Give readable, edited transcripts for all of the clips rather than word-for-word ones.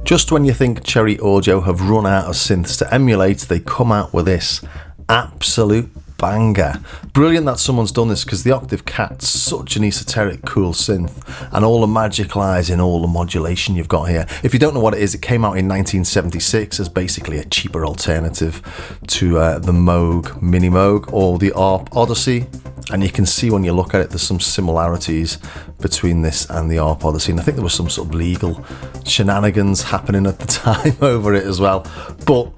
Just when you think Cherry Audio have run out of synths to emulate, they come out with this absolute banger. Brilliant that someone's done this, because the Octave CAT's such an esoteric, cool synth, and all the magic lies in all the modulation you've got here. If you don't know what it is, it came out in 1976 as basically a cheaper alternative to the Moog Minimoog or the Arp Odyssey, and you can see when you look at it there's some similarities between this and the Arp Odyssey, and I think there was some sort of legal shenanigans happening at the time over it as well, but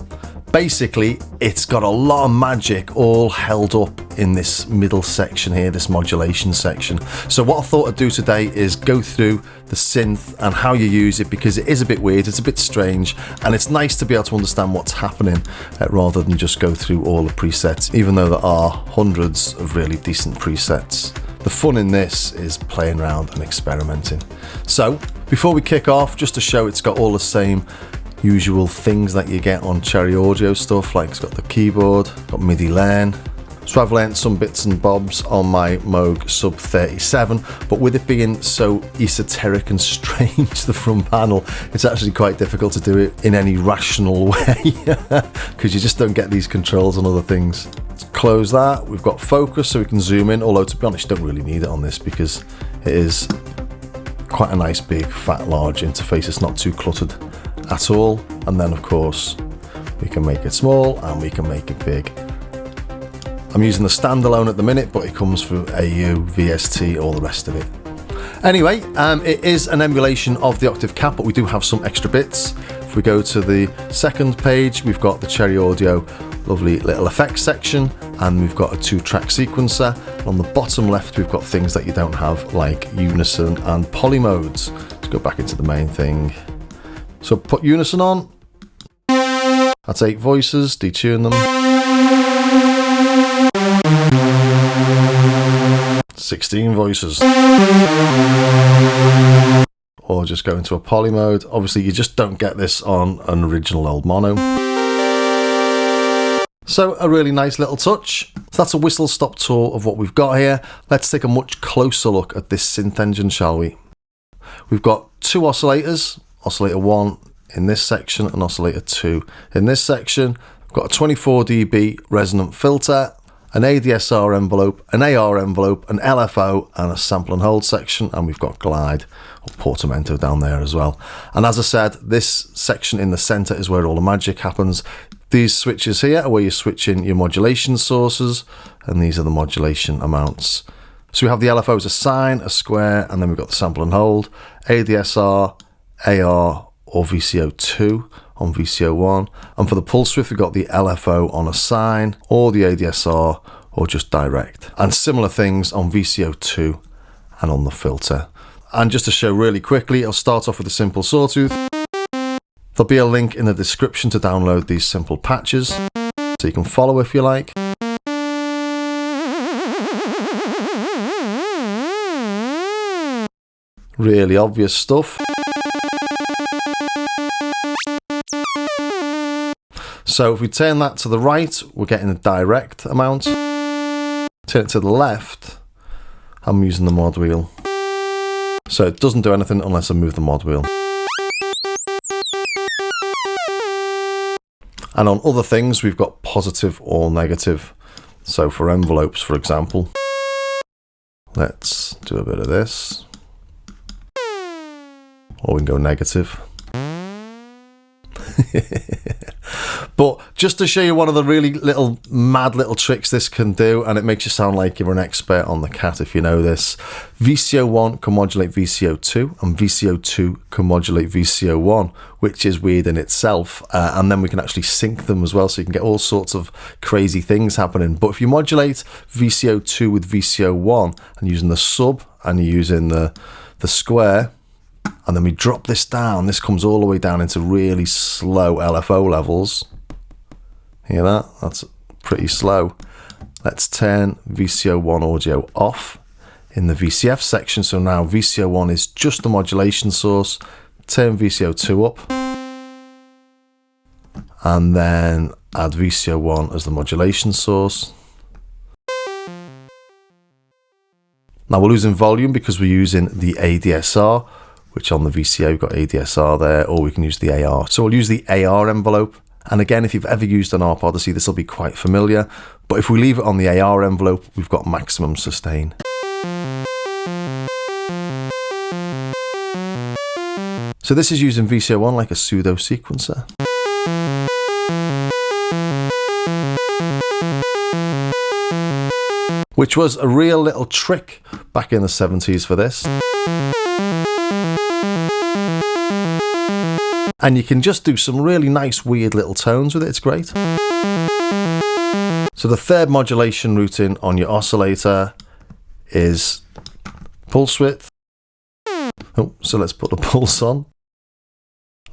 basically, it's got a lot of magic all held up in this middle section here, this modulation section. So what I thought I'd do today is go through the synth and how you use it, because it is a bit weird, it's a bit strange, and it's nice to be able to understand what's happening rather than just go through all the presets, even though there are hundreds of really decent presets. The fun in this is playing around and experimenting. So before we kick off, just to show it's got all the same usual things that you get on Cherry Audio stuff, like it's got the keyboard, got MIDI learn. So I've learnt some bits and bobs on my Moog Sub 37, but with it being so esoteric and strange, the front panel, it's actually quite difficult to do it in any rational way, because you just don't get these controls on other things. Let's close that. We've got focus so we can zoom in, although to be honest, you don't really need it on this because it is quite a nice big fat large interface. It's not too cluttered at all. And then of course we can make it small and we can make it big. I'm using the standalone at the minute, but it comes through AU, VST, all the rest of it. Anyway, it is an emulation of the Octave CAT, but we do have some extra bits. If we go to the second page, we've got the Cherry Audio lovely little effects section, and we've got a 2-track sequencer. On the bottom left, we've got things that you don't have, like unison and polymodes. Let's go back into the main thing. So put unison on. That's 8 voices, detune them. 16 voices. Or just go into a poly mode. Obviously you just don't get this on an original old mono. So a really nice little touch. So that's a whistle stop tour of what we've got here. Let's take a much closer look at this synth engine, shall we? We've got 2 oscillators. Oscillator 1 in this section and oscillator 2 in this section. We've got a 24 dB resonant filter, an ADSR envelope, an AR envelope, an LFO, and a sample and hold section, and we've got glide or portamento down there as well. And as I said, this section in the center is where all the magic happens. These switches here are where you switch in your modulation sources, and these are the modulation amounts. So we have the LFOs, a sine, a square, and then we've got the sample and hold, ADSR, AR, or VCO2 on VCO1, and for the pulse width we've got the LFO on a sine, or the ADSR, or just direct, and similar things on VCO2 and on the filter. And just to show really quickly, I'll start off with a simple sawtooth. There'll be a link in the description to download these simple patches, so you can follow if you like. Really obvious stuff. So if we turn that to the right, we're getting a direct amount. Turn it to the left, I'm using the mod wheel. So it doesn't do anything unless I move the mod wheel. And on other things, we've got positive or negative. So for envelopes, for example, let's do a bit of this. Or we can go negative. But just to show you one of the really mad little tricks this can do, and it makes you sound like you're an expert on the CAT if you know this. VCO1 can modulate VCO2 and VCO2 can modulate VCO1, which is weird in itself, and then we can actually sync them as well, so you can get all sorts of crazy things happening. But if you modulate VCO2 with VCO1 and using the sub and you're using the square, and then we drop this down, this comes all the way down into really slow LFO levels. Hear that? That's pretty slow. Let's turn VCO1 audio off in the VCF section. So now VCO1 is just the modulation source. Turn VCO2 up. And then add VCO1 as the modulation source. Now we're losing volume because we're using the ADSR. which on the VCO you've got ADSR there, or we can use the AR. So we'll use the AR envelope. And again, if you've ever used an Arp Odyssey, this will be quite familiar. But if we leave it on the AR envelope, we've got maximum sustain. So this is using VCO1 like a pseudo sequencer. Which was a real little trick back in the 70s for this. And you can just do some really nice weird little tones with it, it's great. So the third modulation routing on your oscillator is pulse width. Oh, so let's put the pulse on.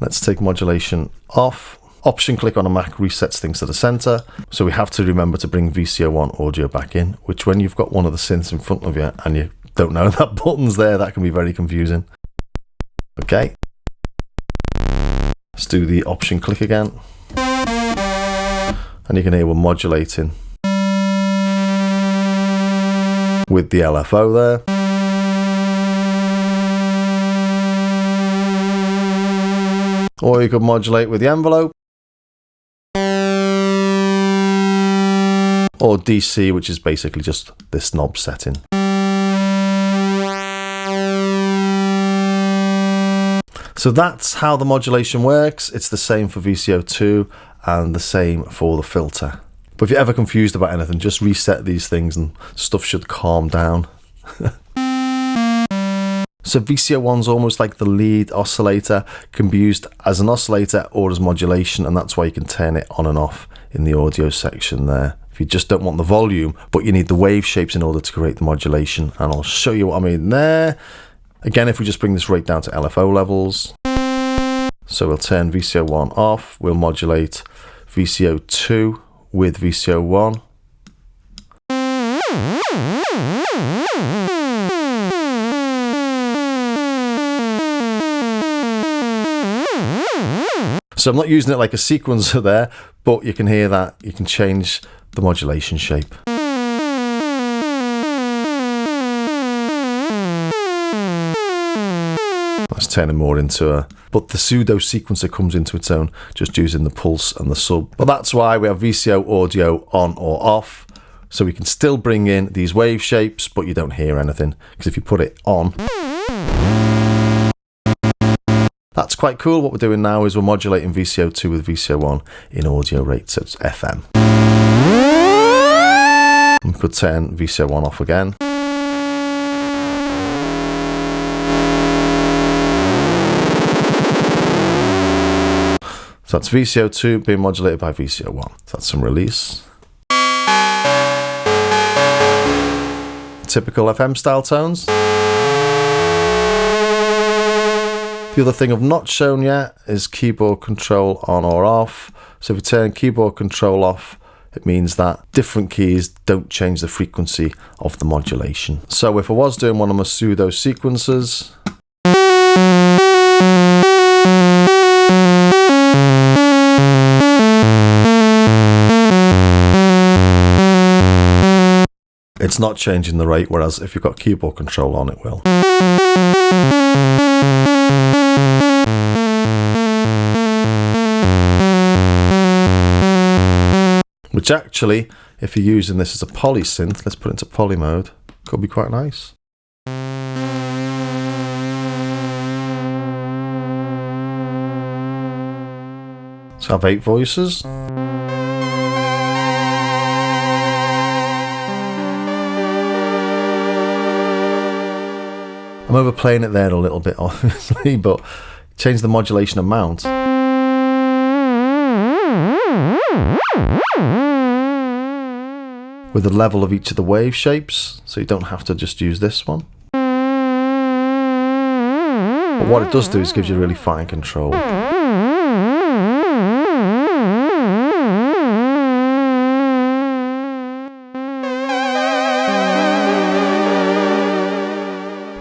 Let's take modulation off. Option click on a Mac resets things to the center. So we have to remember to bring VCO1 audio back in, which when you've got one of the synths in front of you and you don't know that button's there, that can be very confusing. Okay. Let's do the option click again. And you can hear we're modulating with the LFO there. Or you could modulate with the envelope. Or DC, which is basically just this knob setting. So that's how the modulation works. It's the same for VCO2 and the same for the filter. But if you're ever confused about anything, just reset these things and stuff should calm down. So VCO1's almost like the lead oscillator, can be used as an oscillator or as modulation, and that's why you can turn it on and off in the audio section there. If you just don't want the volume, but you need the wave shapes in order to create the modulation, and I'll show you what I mean there. Again, if we just bring this right down to LFO levels, so we'll turn VCO1 off, we'll modulate VCO2 with VCO1. So I'm not using it like a sequencer there, but you can hear that you can change the modulation shape. That's turning more into a... But the pseudo sequencer comes into its own just using the pulse and the sub. But that's why we have VCO audio on or off. So we can still bring in these wave shapes, but you don't hear anything. Because if you put it on... That's quite cool. What we're doing now is we're modulating VCO2 with VCO1 in audio rate, so it's FM. We could turn VCO1 off again. So that's VCO2 being modulated by VCO1. So that's some release. Typical FM style tones. The other thing I've not shown yet is keyboard control on or off. So if we turn keyboard control off, it means that different keys don't change the frequency of the modulation. So if I was doing one of my pseudo sequencers, it's not changing the rate, whereas if you've got keyboard control on, it will. Which actually, if you're using this as a poly synth, let's put it into poly mode, could be quite nice. Let's have 8 voices. I'm overplaying it there a little bit, obviously, but change the modulation amount. With the level of each of the wave shapes, so you don't have to just use this one. But what it does do is gives you really fine control.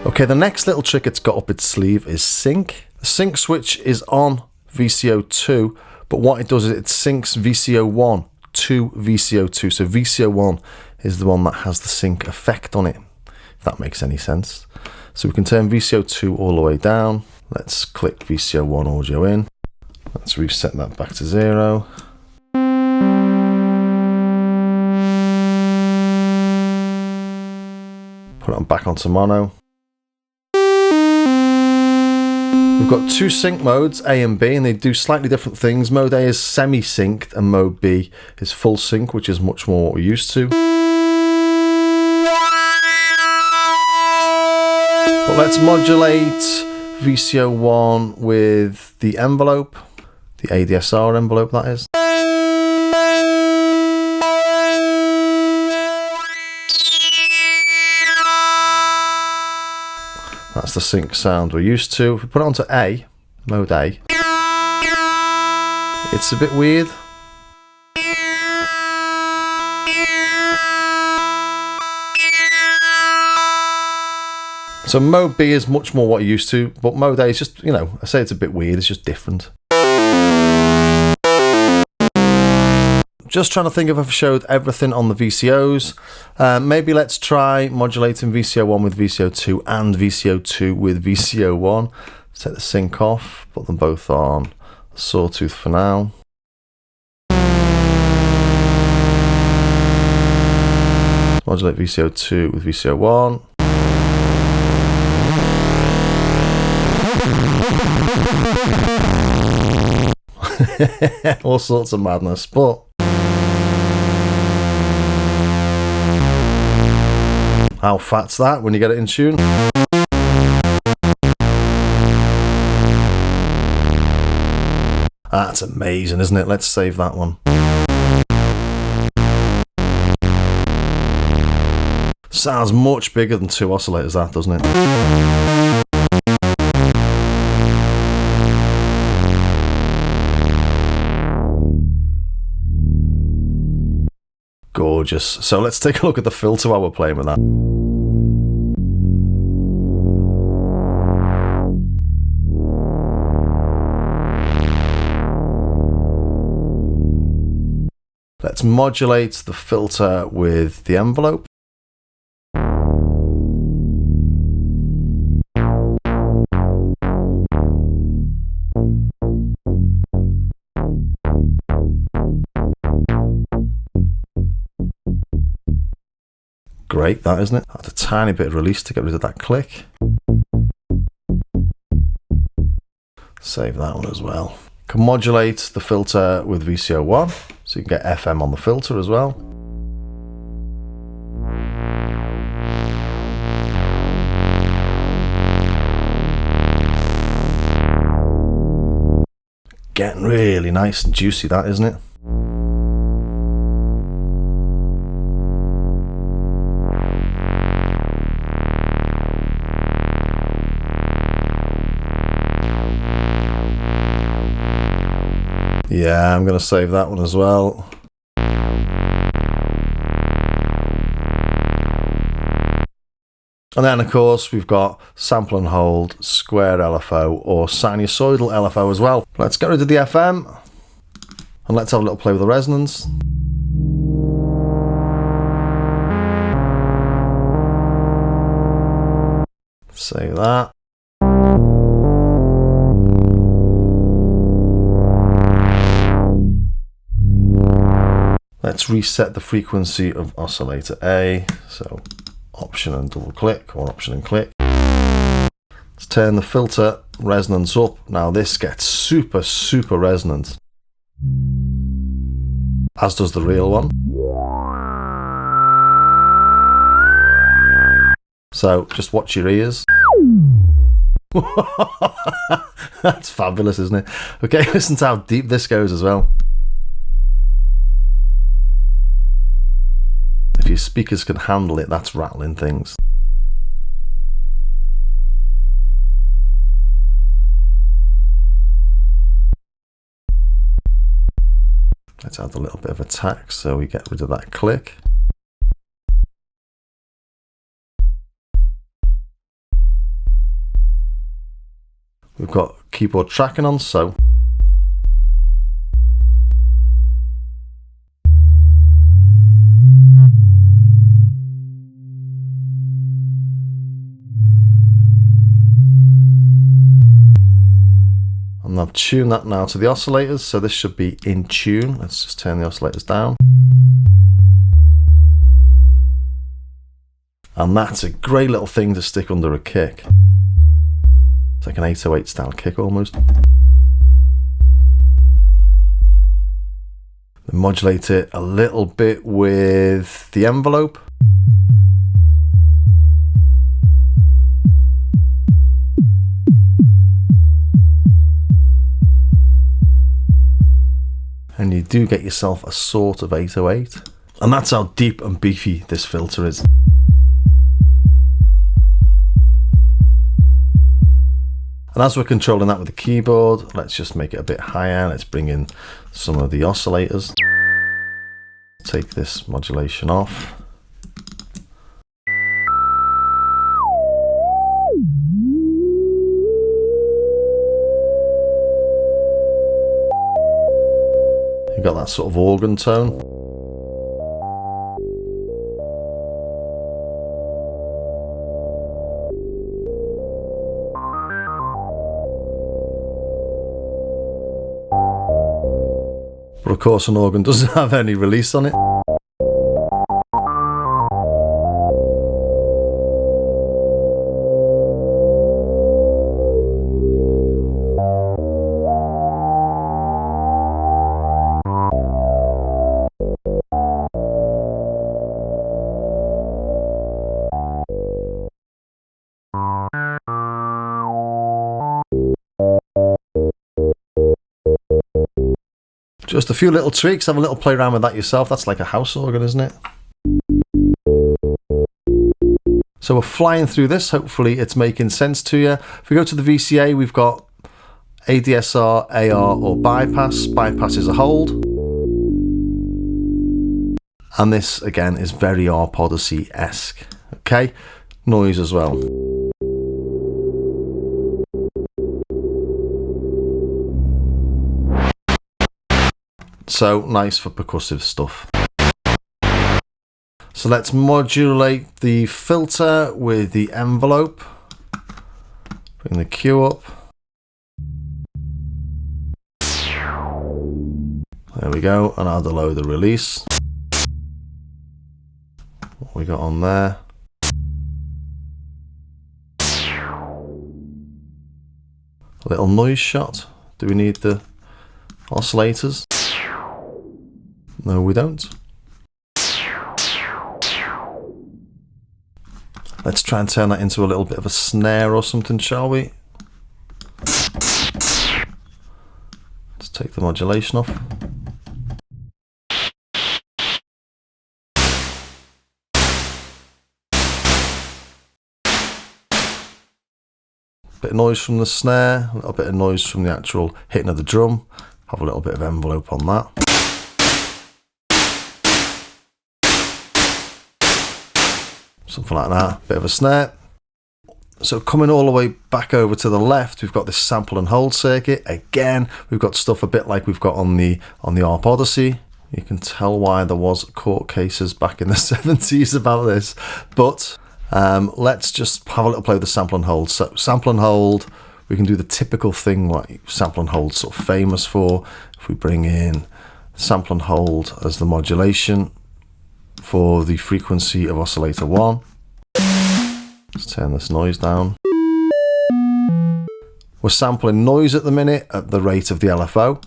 Okay, the next little trick it's got up its sleeve is sync. The sync switch is on VCO2, but what it does is it syncs VCO1 to VCO2. So VCO1 is the one that has the sync effect on it, if that makes any sense. So we can turn VCO2 all the way down. Let's click VCO1 audio in. Let's reset that back to 0. Put it on back onto mono. We've got two sync modes, A and B, and they do slightly different things. Mode A is semi-synced and mode B is full sync, which is much more what we're used to. But let's modulate VCO1 with the envelope, the ADSR envelope that is. That's the sync sound we're used to. If we put it onto A, mode A, it's a bit weird. So mode B is much more what you're used to, but mode A is just, you know, I say it's a bit weird, it's just different. Just trying to think if I've showed everything on the VCOs. Maybe let's try modulating VCO1 with VCO2 and VCO2 with VCO1. Take the sync off, put them both on sawtooth for now. Modulate VCO2 with VCO1. All sorts of madness, but how fat's that when you get it in tune? That's amazing, isn't it? Let's save that one. Sounds much bigger than two oscillators, that, doesn't it? Gorgeous. So let's take a look at the filter while we're playing with that. Let's modulate the filter with the envelope. Great, that, isn't it? Add a tiny bit of release to get rid of that click. Save that one as well. Can modulate the filter with VCO1, so you can get FM on the filter as well. Getting really nice and juicy, that, isn't it? Yeah, I'm going to save that one as well. And then, of course, we've got sample and hold, square LFO, or sinusoidal LFO as well. Let's get rid of the FM, and let's have a little play with the resonance. Save that. Let's reset the frequency of oscillator A. So option and double click, or option and click. Let's turn the filter resonance up. Now this gets super, super resonant, as does the real one. So just watch your ears. That's fabulous, isn't it? Okay, listen to how deep this goes as well. If your speakers can handle it, that's rattling things. Let's add a little bit of attack so we get rid of that click. We've got keyboard tracking on, so I've tuned that now to the oscillators, so this should be in tune. Let's just turn the oscillators down. And that's a great little thing to stick under a kick. It's like an 808 style kick almost. Then modulate it a little bit with the envelope. And you do get yourself a sort of 808. And that's how deep and beefy this filter is. And as we're controlling that with the keyboard, let's just make it a bit higher. Let's bring in some of the oscillators. Take this modulation off. You've got that sort of organ tone. But of course an organ doesn't have any release on it. Just a few little tweaks, have a little play around with that yourself. That's like a house organ, isn't it? So we're flying through this, hopefully it's making sense to you. If we go to the VCA, we've got ADSR, AR or bypass. Bypass is a hold. And this again is very Arp Odyssey-esque. Okay, noise as well. So nice for percussive stuff. So let's modulate the filter with the envelope. Bring the Q up. There we go, and add below the release. What we got on there? A little noise shot. Do we need the oscillators? No, we don't. Let's try and turn that into a little bit of a snare or something, shall we? Let's take the modulation off. Bit of noise from the snare, a little bit of noise from the actual hitting of the drum. Have a little bit of envelope on that. Something like that, bit of a snare. So coming all the way back over to the left, we've got this sample and hold circuit. Again, we've got stuff a bit like we've got on the Arp Odyssey. You can tell why there was court cases back in the 70s about this. But let's just have a little play with the sample and hold. So sample and hold, we can do the typical thing like sample and hold sort of famous for. If we bring in sample and hold as the modulation for the frequency of oscillator 1. Let's turn this noise down. We're sampling noise at the minute at the rate of the LFO.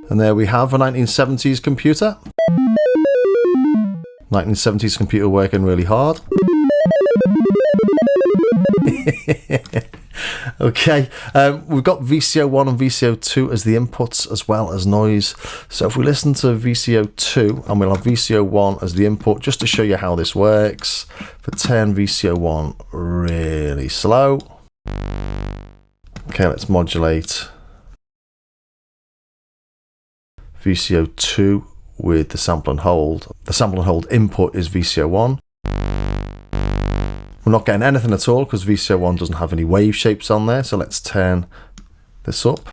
And there we have a 1970s computer. 1970s computer working really hard. Okay, we've got VCO1 and VCO2 as the inputs as well as noise. So if we listen to VCO2 and we'll have VCO1 as the input, just to show you how this works. For turn VCO1 really slow. Okay, let's modulate VCO2 with the sample and hold. The sample and hold input is VCO1. We're not getting anything at all because VCO1 doesn't have any wave shapes on there, so let's turn this up.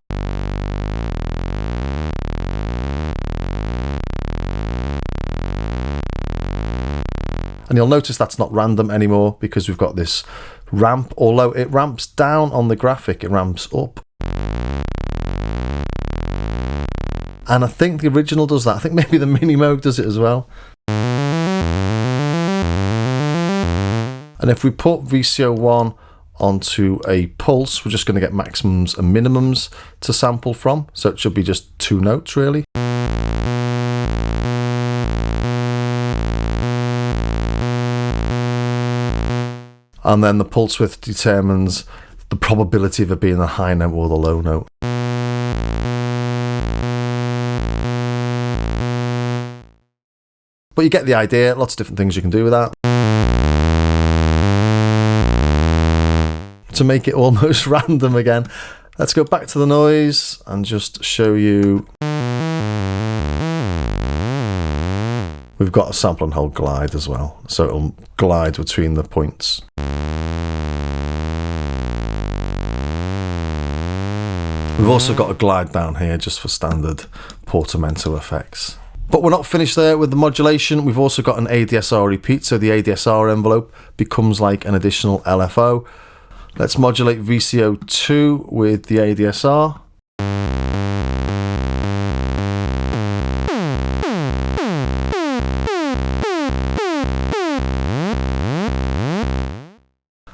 And you'll notice that's not random anymore because we've got this ramp. Although it ramps down on the graphic, it ramps up. And I think the original does that. I think maybe the Minimoog does it as well. And if we put VCO1 onto a pulse, we're just going to get maximums and minimums to sample from. So it should be just 2 notes really. And then the pulse width determines the probability of it being the high note or the low note. But you get the idea, lots of different things you can do with that. To make it almost random again, let's go back to the noise and just show you. We've got a sample and hold glide as well, so it'll glide between the points. We've also got a glide down here just for standard portamento effects. But we're not finished there with the modulation. We've also got an ADSR repeat, so the ADSR envelope becomes like an additional LFO. Let's modulate VCO2 with the ADSR.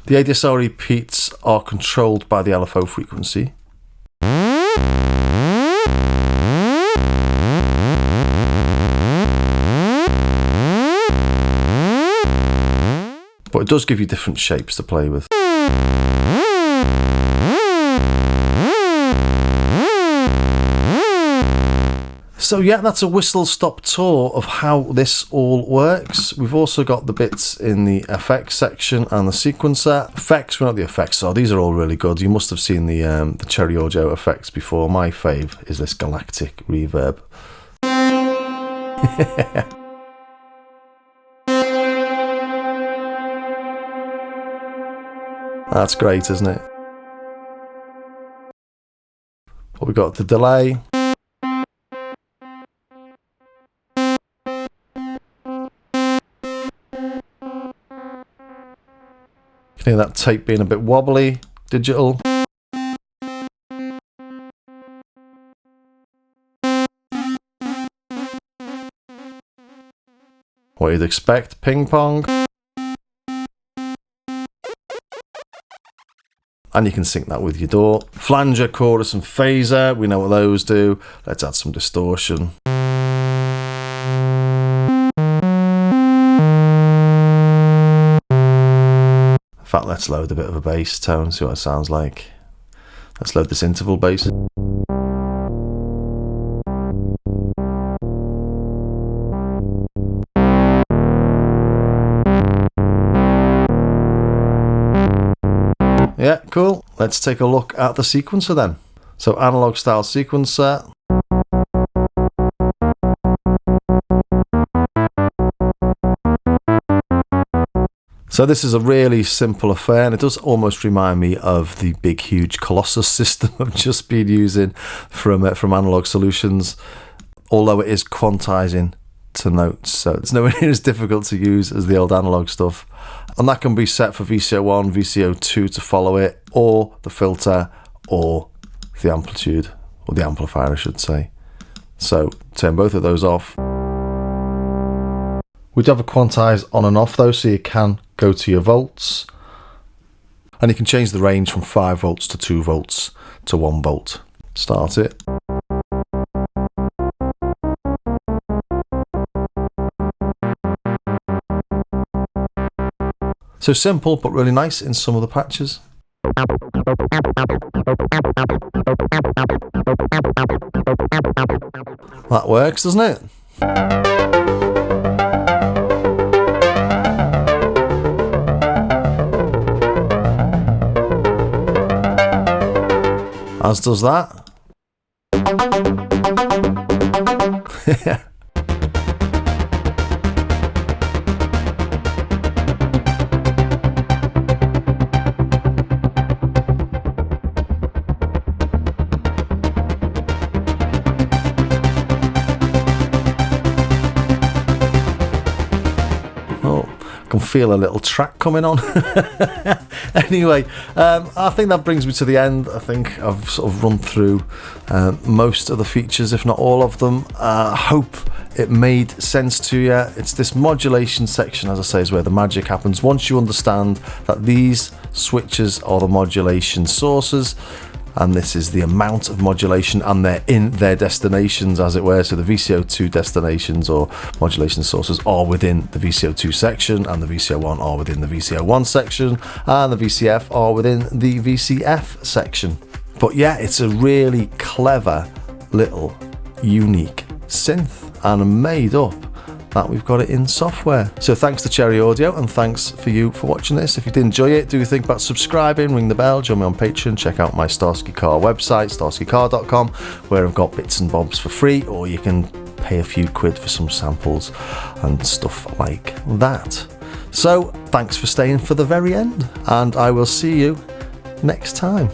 The ADSR repeats are controlled by the LFO frequency. But it does give you different shapes to play with. So yeah, that's a whistle-stop tour of how this all works. We've also got the bits in the effects section and the sequencer. Effects, well, not the effects, so these are all really good. You must have seen the Cherry Audio effects before. My fave is this galactic reverb. That's great, isn't it? But we've got the delay. You can hear that tape being a bit wobbly, digital. What you'd expect, ping pong. And you can sync that with your DAW. Flanger, chorus and phaser, we know what those do. Let's add some distortion. In fact, let's load a bit of a bass tone, see what it sounds like. Let's load this interval bass. Yeah, cool. Let's take a look at the sequencer then. So analog style sequencer. So this is a really simple affair, and it does almost remind me of the big, huge Colossus system I've just been using from Analog Solutions, although it is quantizing to notes, so it's nowhere near as difficult to use as the old analog stuff. And that can be set for VCO1, VCO2 to follow it, or the filter, or the amplitude, or the amplifier I should say. So turn both of those off. We do have a quantize on and off though, so you can go to your volts. And you can change the range from 5 volts to 2 volts to 1 volt. Start it. So simple, but really nice in some of the patches. That works, doesn't it? As does that. can feel a little track coming on. Anyway, I think that brings me to the end. I think I've sort of run through most of the features, if not all of them. I hope it made sense to you. It's this modulation section, as I say, is where the magic happens. Once you understand that these switches are the modulation sources, and this is the amount of modulation, and they're in their destinations, as it were. So the VCO2 destinations or modulation sources are within the VCO2 section, and the VCO1 are within the VCO1 section, and the VCF are within the VCF section. But yeah, it's a really clever little unique synth, and made up that we've got it in software. So thanks to Cherry Audio, and thanks for you for watching this. If you did enjoy it, do think about subscribing, ring the bell, join me on Patreon, check out my Starsky Car website, starskycar.com, where I've got bits and bobs for free, or you can pay a few quid for some samples and stuff like that. So thanks for staying for the very end, and I will see you next time.